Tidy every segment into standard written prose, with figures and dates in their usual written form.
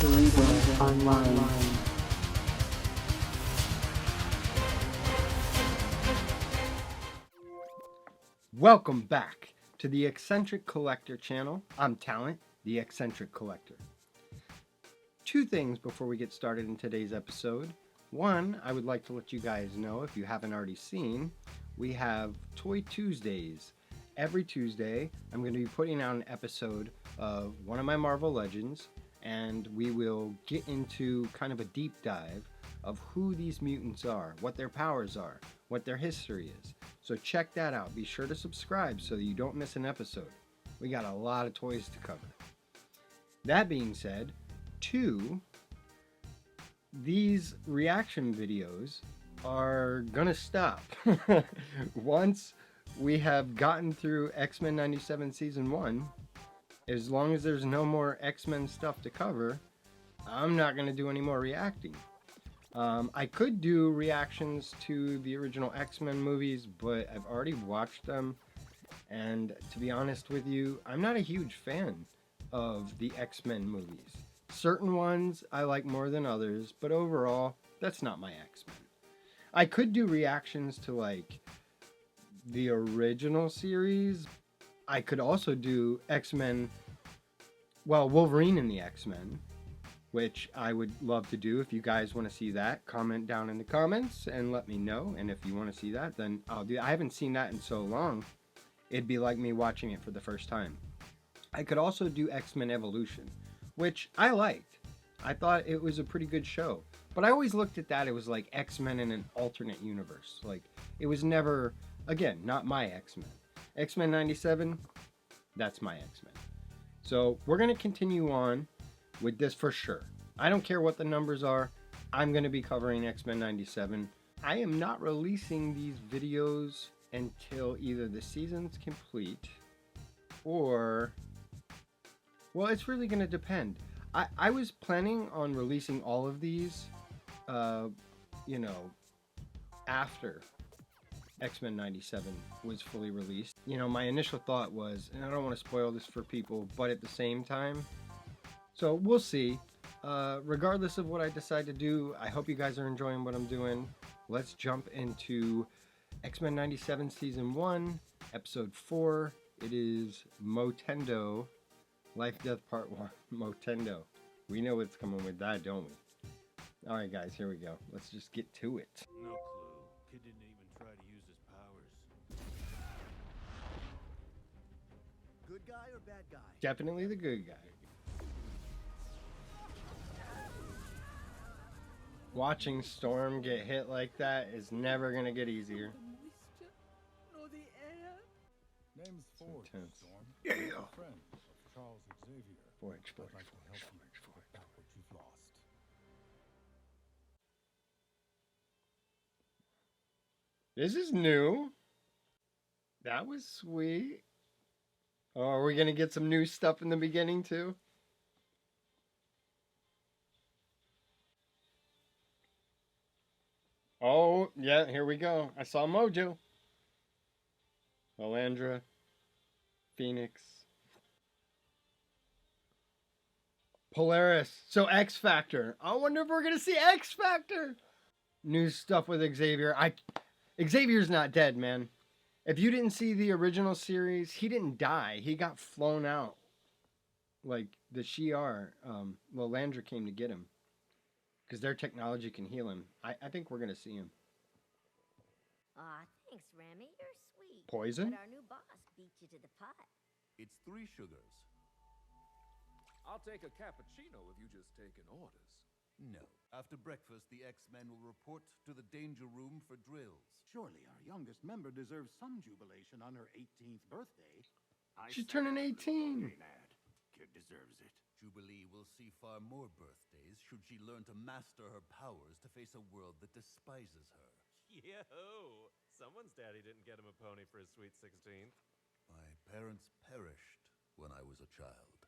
Escalator online. Welcome back to the X-Centric Collector channel. I'm Talent, the X-Centric Collector. Two things before we get started in today's episode. One, I would like to let you guys know, if you haven't already seen, we have Toy Tuesdays. Every Tuesday, I'm going to be putting out an episode of one of my Marvel Legends, and we will get into kind of a deep dive of who these mutants are, what their powers are, what their history is. So check that out. Be sure to subscribe so that you don't miss an episode. We got a lot of toys to cover. That being said, two, these reaction videos are gonna stop. Once we have gotten through X-Men 97 Season 1, as long as there's no more X-Men stuff to cover, I'm not gonna do any more reacting. I could do reactions to the original X-Men movies, but I've already watched them, and to be honest with you, I'm not a huge fan of the X-Men movies. Certain ones I like more than others, but overall, that's not my X-Men. I could do reactions to like the original series. I could also do X-Men, well, Wolverine and the X-Men, which I would love to do. If you guys want to see that, comment down in the comments and let me know. And if you want to see that, then I'll do. I haven't seen that in so long. It'd be like me watching it for the first time. I could also do X-Men Evolution, which I liked. I thought it was a pretty good show. But I always looked at that, it was like X-Men in an alternate universe. Like, it was never, again, not my X-Men. X-Men 97, that's my X-Men. So we're going to continue on with this for sure. I don't care what the numbers are. I'm going to be covering X-Men 97. I am not releasing these videos until either the season's complete or, well, it's really going to depend. I was planning on releasing all of these, after X-Men 97 was fully released. My initial thought was, and I don't want to spoil this for people, but at the same time, so we'll see. Regardless of what I decide to do, I hope you guys are enjoying what I'm doing. Let's jump into X-Men 97 Season 1, Episode 4. It is Motendo, Life Death Part 1. Motendo. We know what's coming with that, don't we? Alright guys, here we go. Let's just get to it. No clue. Kid didn't even try to use his powers. Good guy or bad guy? Definitely the good guy. Watching Storm get hit like that is never gonna get easier. Name's Forge, intense. Storm. Yeah. Friend of Charles Xavier. Forge. I'd like to help you get back what you've lost. This is new. That was sweet. Oh, are we gonna get some new stuff in the beginning too? Oh, yeah, here we go. I saw Mojo. Alandra. Phoenix. Polaris. So X Factor. I wonder if we're gonna see X Factor. New stuff with Xavier. Xavier's not dead, man. If you didn't see the original series, he didn't die. He got flown out. Like the Shi'ar. Lalandra came to get him. Because their technology can heal him. I think we're gonna see him. Aw, thanks, Remy. You're sweet. Poison? But our new boss beat you to the pot. It's 3 sugars. I'll take a cappuccino if you just taken orders. No. After breakfast, the X-Men will report to the danger room for drills. Surely our youngest member deserves some jubilation on her 18th birthday. She's turning 18. Lad. Kid deserves it. Jubilee will see far more birthdays should she learn to master her powers to face a world that despises her. Yo! Someone's daddy didn't get him a pony for his sweet 16th. My parents perished when I was a child.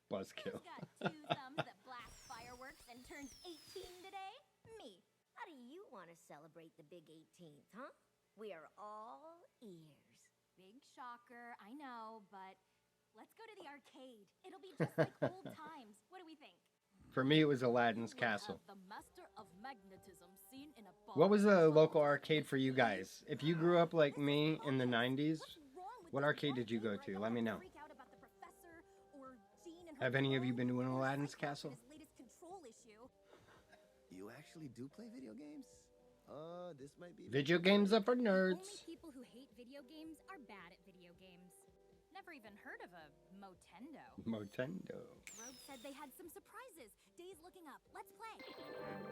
Buzzkill. Got two thumbs that blast fireworks and turns 18 today? Me. How do you want to celebrate the big 18th, huh? We are all ears. Big shocker, I know, but let's go to the arcade. It'll be just like old times. What do we think? For me, it was Aladdin's Castle. The master of magnetism seen in a What was the local arcade for you guys? If you grew up like me in the 90s, what arcade did you go to? Let me know. Have any of you been to an Aladdin's Castle? You actually do play video games? This might be... Video games are for nerds. Only people who hate video games are bad at video games. Never even heard of a Motendo. Motendo. Rogue said they had some surprises. Days looking up. Let's play.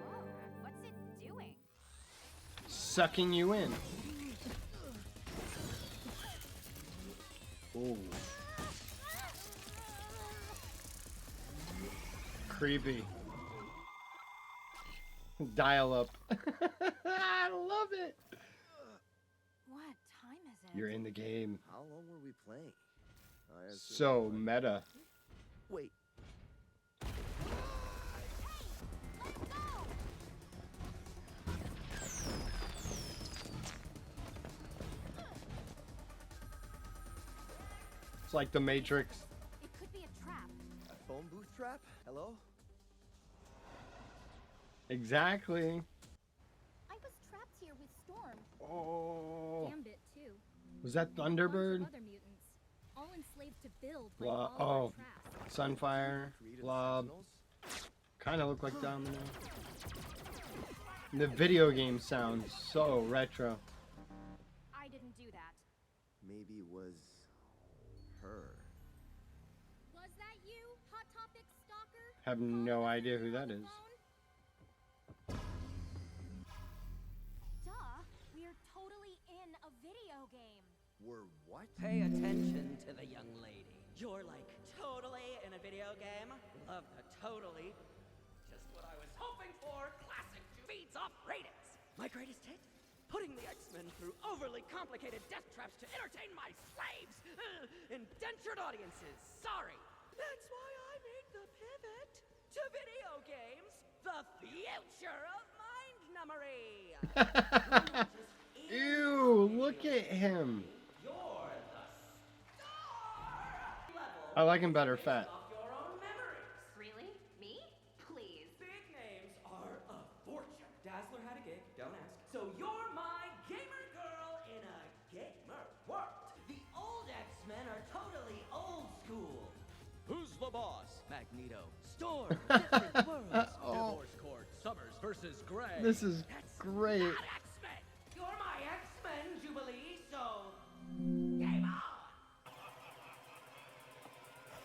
Whoa, what's it doing? Sucking you in. Ooh. Creepy. Dial up. I love it. What time is it? You're in the game. How long were we playing? So meta. Wait. It's like the Matrix. It could be a trap. A phone booth trap? Hello? Exactly. I was trapped here with Storm. Oh. Gambit too. Was that Bunch of Thunderbird? other mutants, all enslaved to build like Blah. all our Oh. traps. Sunfire. Blob. Kind of look like Domino. The video game sounds so retro. I didn't do that. Maybe it was... her. Was that you, Hot Topic stalker? Have no idea who that is. Duh, we're totally in a video game. We're what? Pay attention to the young lady. You're like totally in a video game. Love the totally. Just what I was hoping for. Classic beats off ratings. My greatest hit? Putting the X-Men through overly complicated death traps to entertain my slaves. Indentured audiences. Sorry. That's why I made the pivot to video games. The future of mind numbery. Ew, look at him. You're the star. I like him better fat. Your own memories. Really? Me? Please. Big names are a fortune. Dazzler had a gig, don't ask. So you're my gamer girl in a gamer world. The old X-Men are totally old school. Who's the boss? Magneto. Storm. Different worlds. Divorce Court. Summers versus Gray. This is great. Not X-Men. You're my X-Men, Jubilee, so game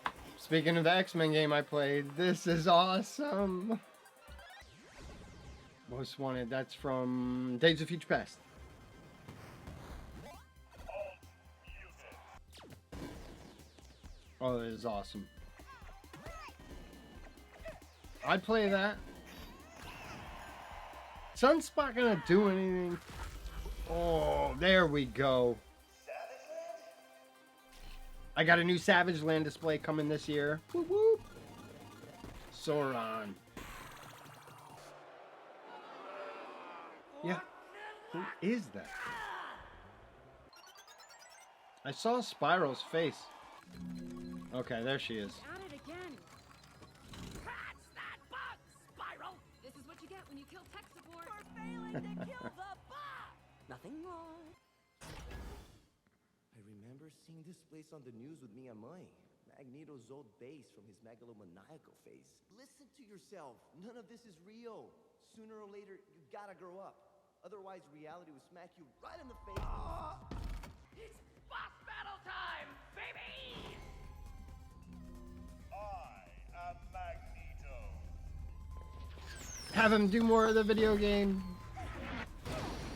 on. Speaking of the X-Men game I played, this is awesome. Most Wanted, that's from Days of Future Past. Oh, that is awesome. I'd play that. Sunspot gonna do anything? Oh, there we go. I got a new Savage Land display coming this year. Whoop whoop. Sauron. Yeah. Who is that? I saw Spiral's face. Okay, there she is. At it again. Catch that bug, Spiral. This is what you get when you kill tech support. For failing to kill the bug. Nothing wrong. I remember seeing this place on the news with Miyamai. Magneto's old base from his megalomaniacal phase. Listen to yourself. None of this is real. Sooner or later, you gotta grow up. Otherwise, reality will smack you right in the face. It's boss battle time, baby! I am Magneto. Have him do more of the video game.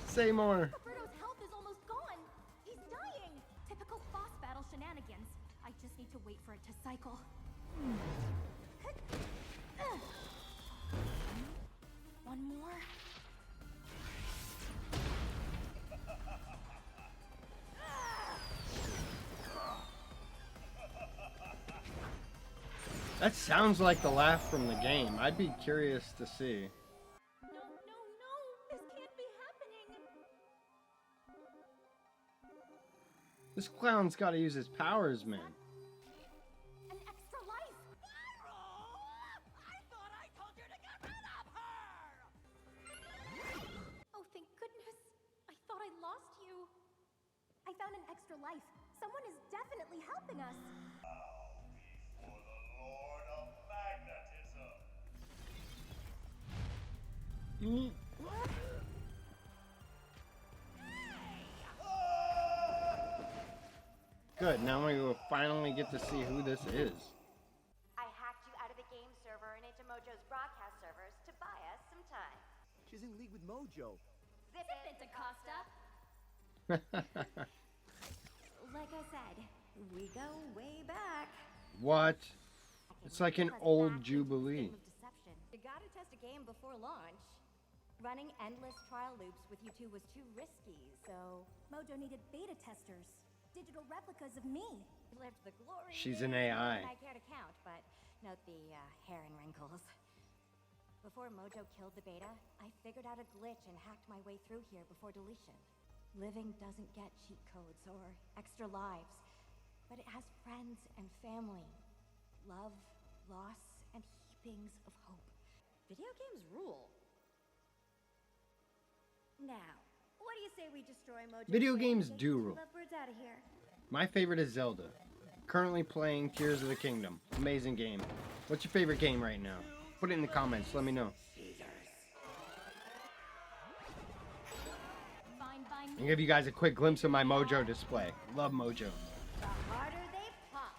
Say more. Roberto's health is almost gone. He's dying. Typical boss battle shenanigans. I just need to wait for it to cycle. One more. That sounds like the laugh from the game. I'd be curious to see. No, no, no. This can't be happening. This clown's got to use his powers, man. An extra life. I thought I extra life. Someone is definitely helping us. For the Lord of Magnetism. Good, now we will finally get to see who this is. I hacked you out of the game server and into Mojo's broadcast servers to buy us some time. She's in league with Mojo. Zip it, DaCosta. Like I said, we go way back. What? It's like an old Jubilee. You gotta test a game before launch. Running endless trial loops with you two was too risky, so Mojo needed beta testers, digital replicas of me. you lived the glory. She's an days AI. more than I care to count, but note the hair and wrinkles. Before Mojo killed the beta, I figured out a glitch and hacked my way through here before deletion. Living doesn't get cheat codes or extra lives, but it has friends and family. Love, loss, and heapings of hope. Video games rule. Now, what do you say we destroy Mojo? Video games do rule. Lovebirds out of here. My favorite is Zelda. Currently playing Tears of the Kingdom. Amazing game. What's your favorite game right now? Put it in the comments. Let me know. I'll give you guys a quick glimpse of my Mojo display. Love Mojo. The harder they pop.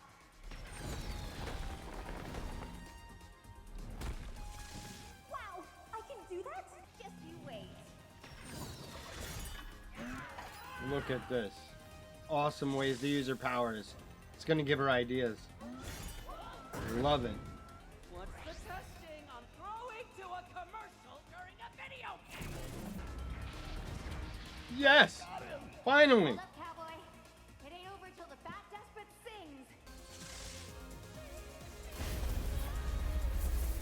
Wow, I can do that? Just you wait. Look at this. Awesome ways to use her powers. It's gonna give her ideas. Love it. What's the testing? I'm throwing to a commercial during a video game. Yes! Finally! Hold up, cowboy. It ain't over till the fat despot sings.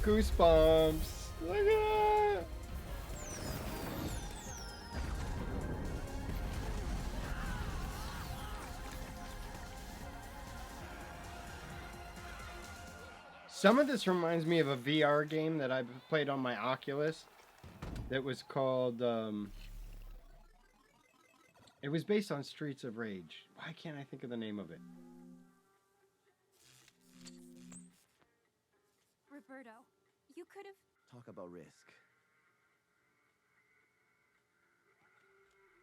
Goosebumps. Look at that. Some of this reminds me of a VR game that I've played on my Oculus that was called, it was based on Streets of Rage. Why can't I think of the name of it? Roberto, you could have. Talk about risk.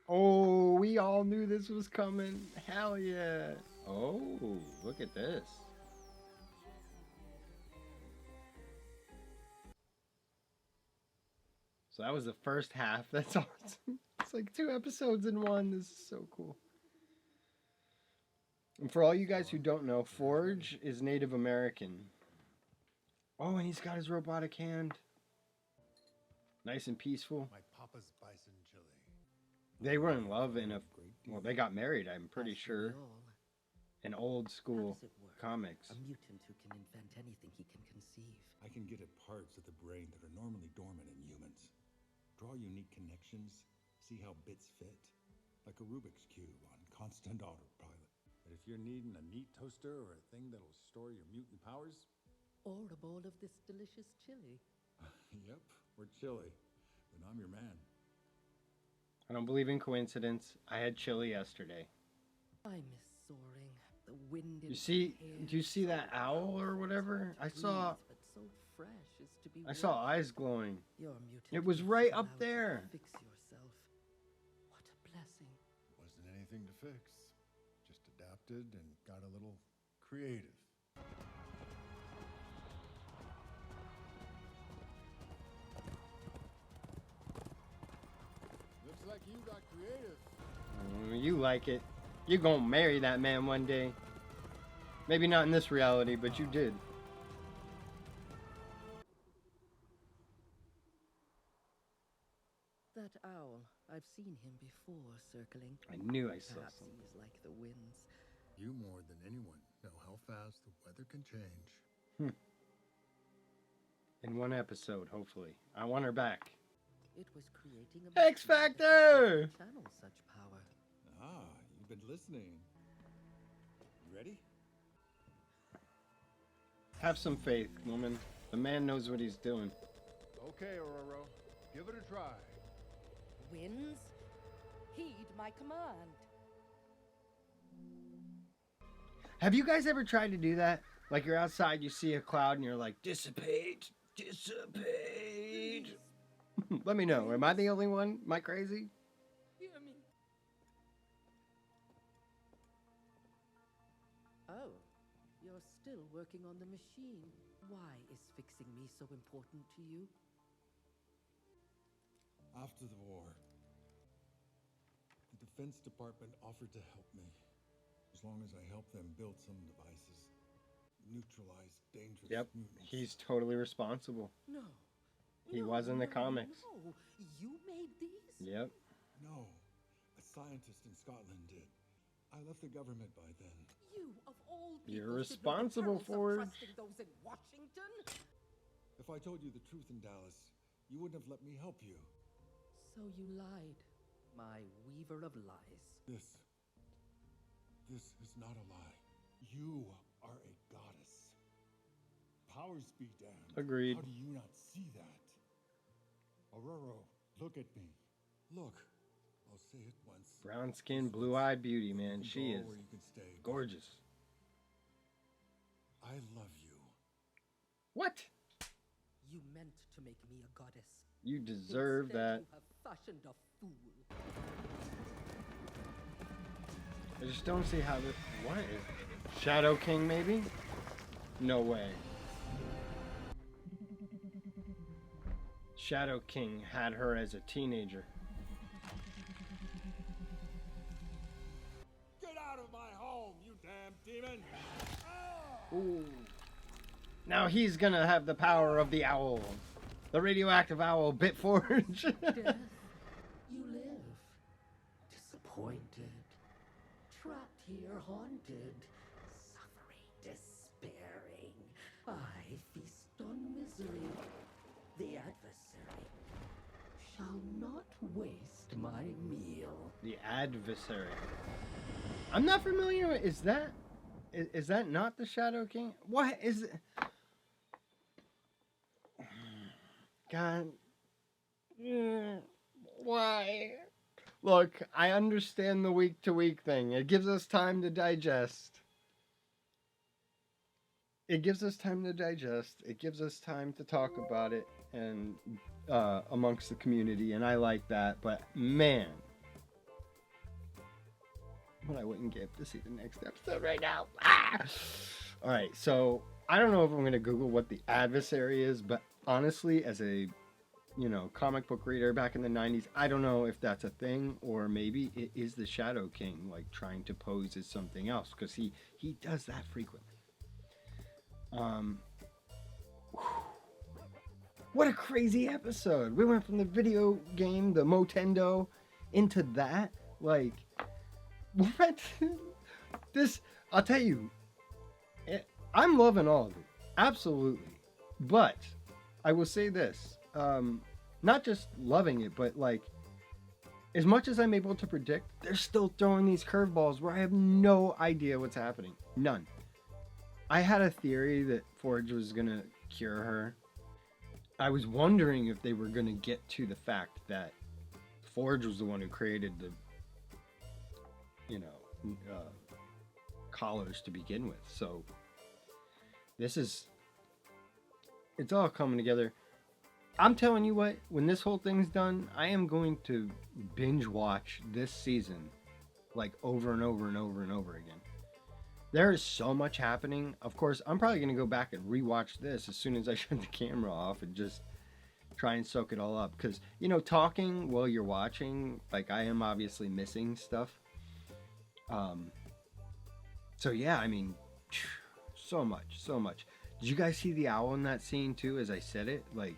Oh, we all knew this was coming. Hell yeah. Oh, look at this. So that was the first half. That's awesome. It's like 2 episodes in one. This is so cool. And for all you guys who don't know, Forge is Native American. Oh, and he's got his robotic hand. Nice and peaceful. My papa's bison chili. They were in love in a... Well, they got married, I'm pretty sure. In old school comics. A mutant who can invent anything he can conceive. I can get at parts of the brain that are normally dormant in humans. Draw unique connections, see how bits fit, like a Rubik's Cube on constant autopilot. But if you're needing a neat toaster or a thing that'll store your mutant powers, Or a bowl of this delicious chili. Yep, we're chilly. Then I'm your man. I don't believe in coincidence. I had chili yesterday. I miss soaring. The wind in You see, my hair. do you see that owl or whatever? I saw, But so fresh is to be I saw warm. eyes glowing. Your mutant It was is right up allowed to there. Fix yourself. What a blessing. wasn't anything to fix. Just adapted and got a little creative. Looks like you got creative. You like it. You're gonna marry that man one day. Maybe not in this reality, but you did. That owl, I've seen him before circling. I knew I saw Perhaps something. he's like the winds. You more than anyone know how fast the weather can change. In one episode, hopefully. I want her back. It was creating a X Factor! channel such power. Ah, you've been listening. You ready? Have some faith, woman. The man knows what he's doing. Okay, Ororo, give it a try. Winds, heed my command. Have you guys ever tried to do that? Like you're outside, you see a cloud, and you're like, dissipate, dissipate. Let me know. Am I the only one? Am I crazy? Hear me. Oh, you're still working on the machine. Why is fixing me so important to you? After the war, the Defense Department offered to help me. As long as I help them build some devices, neutralize dangerous mutants. He's totally responsible. No. He was in the comics. No. You made these? Yep. No, a scientist in Scotland did. I left the government by then. You, of all people, You're responsible for it. Those in Washington? If I told you the truth in Dallas, you wouldn't have let me help you. So you lied, my weaver of lies. This is not a lie. You are a goddess. Powers be damned. Agreed. How do you not see that? Aurora, look at me. Look. I'll say it once. Brown skin, blue-eyed beauty, man. She is where you can stay. gorgeous. I love you. What? You meant to make me a goddess. You deserve Instead, that. You have fashioned a fool. I just don't see how this... What? Shadow King, maybe? No way. Shadow King had her as a teenager. Get out of my home, you damn demon! Ooh. Now he's gonna have the power of the owl. The radioactive owl, Bitforge. Death, you live. Disappointed. Trapped here, haunted. Suffering, despairing. I feast on misery. The adversary shall not waste my meal. The adversary. I'm not familiar with... Is that not the Shadow King? What is it? God. Why? Look, I understand the week-to-week thing. It gives us time to digest. It gives us time to digest. It gives us time to talk about it and amongst the community, and I like that. But man, what I wouldn't give to see the next episode right now. Ah! All right, so I don't know if I'm gonna Google what the adversary is, but honestly, as a comic book reader back in the 90s, I don't know if that's a thing, or maybe it is the Shadow King, like trying to pose as something else, because he does that frequently. What a crazy episode. We went from the video game, the Motendo, into that. Like, what? I'll tell you, I'm loving all of it. Absolutely. But I will say this, not just loving it, but like, as much as I'm able to predict, they're still throwing these curveballs where I have no idea what's happening. None. I had a theory that Forge was going to cure her. I was wondering if they were going to get to the fact that Forge was the one who created the, collars to begin with. So it's all coming together. I'm telling you what, when this whole thing's done, I am going to binge watch this season like over and over and over and over again. There is so much happening. Of course, I'm probably going to go back and rewatch this as soon as I shut the camera off and just try and soak it all up. Because, talking while you're watching, like, I am obviously missing stuff. So, yeah, I mean, so much. Did you guys see the owl in that scene, too, as I said it? Like,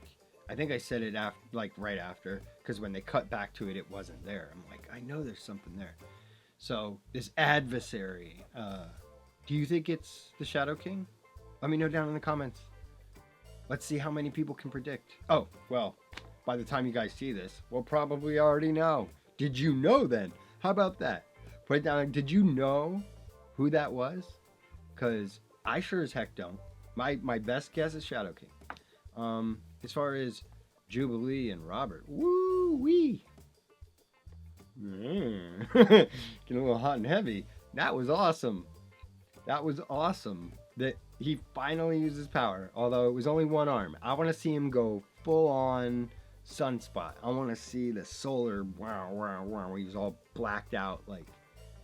I think I said it right after. Because when they cut back to it, it wasn't there. I'm like, I know there's something there. So, this adversary... do you think it's the Shadow King? Let me know down in the comments. Let's see how many people can predict. Oh, well, by the time you guys see this, we'll probably already know. Did you know then? How about that? Put it down. Did you know who that was? Because I sure as heck don't. My best guess is Shadow King. As far as Jubilee and Robert, woo-wee. Getting a little hot and heavy. That was awesome. That was awesome that he finally uses power, although it was only one arm. I want to see him go full on Sunspot. I want to see the solar wow, where he's all blacked out. Like,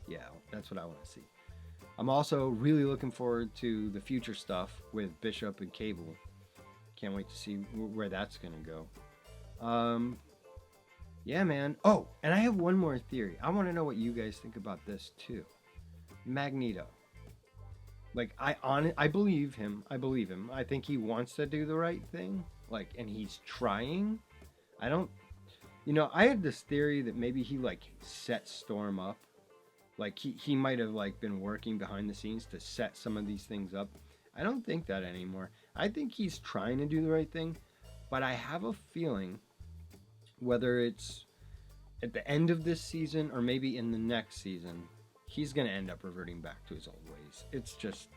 yeah, that's what I want to see. I'm also really looking forward to the future stuff with Bishop and Cable. Can't wait to see where that's going to go. Yeah, man. Oh, and I have one more theory. I want to know what you guys think about this too. Magneto. Like, I believe him. I believe him. I think he wants to do the right thing. Like, and he's trying. I don't... You know, I had this theory that maybe he, like, set Storm up. Like, he might have, like, been working behind the scenes to set some of these things up. I don't think that anymore. I think he's trying to do the right thing. But I have a feeling, whether it's at the end of this season or maybe in the next season, he's going to end up reverting back to his old ways. It's just,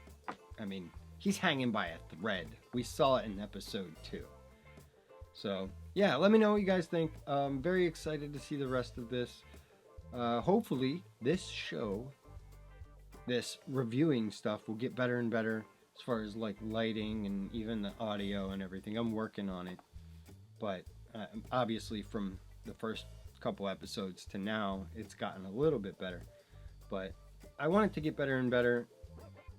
I mean, he's hanging by a thread. We saw it in episode 2. So, yeah, let me know what you guys think. Very excited to see the rest of this. Hopefully, this show, this reviewing stuff will get better and better as far as, like, lighting and even the audio and everything. I'm working on it. But, obviously, from the first couple episodes to now, it's gotten a little bit better. But I want it to get better and better,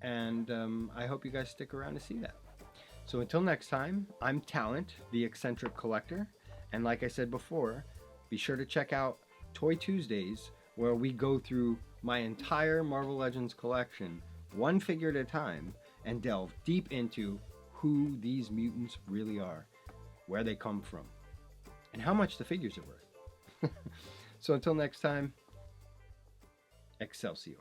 and I hope you guys stick around to see that. So until next time, I'm Talent, the Eccentric Collector, and like I said before, be sure to check out Toy Tuesdays, where we go through my entire Marvel Legends collection, one figure at a time, and delve deep into who these mutants really are, where they come from, and how much the figures are worth. So until next time, Excelsior.